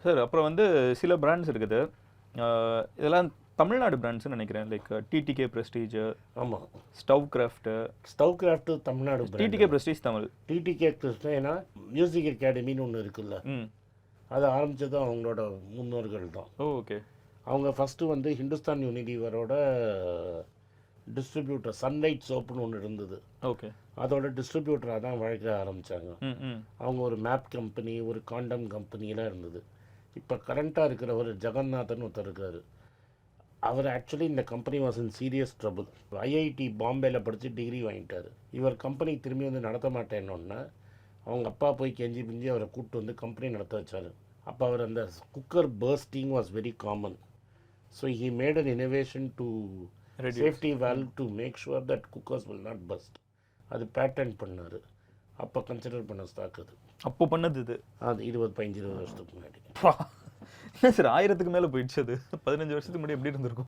Sir அப்புறம் வந்து சில பிராண்ட்ஸ் இருக்குது. இதெல்லாம் தமிழ்நாடு பிராண்ட்ஸ்னு நினைக்கிறேன். லைக் டிடிகே பிரஸ்டீஜ், ஆமாம், stove craft. Stove craft Tamil Nadu TTK Prestige Tamil. TTK Krishna ஏன்னா மியூசிக் அகாடமின்னு ஒன்று இருக்குல்ல, ம். அதை ஆரம்பித்ததும் அவங்களோட முன்னோர்கள் தான். ஓகே. அவங்க ஃபஸ்ட்டு வந்து ஹிந்துஸ்தான் யூனிலீவரோட டிஸ்ட்ரிபியூட்டர் சன்லைட் சோப்புன்னு ஒன்று இருந்தது. ஓகே. அதோட டிஸ்ட்ரிபியூட்டராக தான் வழக்க ஆரம்பித்தாங்க. ம் ம் அவங்க ஒரு மேப் கம்பெனி, ஒரு காண்டம் கம்பெனியெலாம் இருந்தது. இப்போ கரண்ட்டாக இருக்கிற ஒரு ஜெகநாதன் ஒருத்தர் இருக்கார். அவர் ஆக்சுவலி இந்த company was in serious trouble. IIT பாம்பேயில் படித்து டிகிரி வாங்கிட்டார். இவர் கம்பெனி திரும்பி வந்து நடத்த மாட்டேன்னொன்னே அவங்க அப்பா போய் கெஞ்சி பிஞ்சி அவரை கூப்பிட்டு வந்து கம்பெனி நடத்த வச்சார். அப்போ அவர் அந்த cooker bursting was very common. So he made an innovation to safety valve to make sure that cookers will not burst. அது பேட்டர்ன் பண்ணார். அப்போ கன்சிடர் பண்ண ஸ்டாக் அது. அப்போ பண்ணது இது. அது 20-20 வருஷத்துக்கு முன்னாடி. என்ன சார் 1000க்கு மேலே போயிடுச்சு அது. 15 வருஷத்துக்கு முன்னாடி எப்படி இருந்திருக்கும்?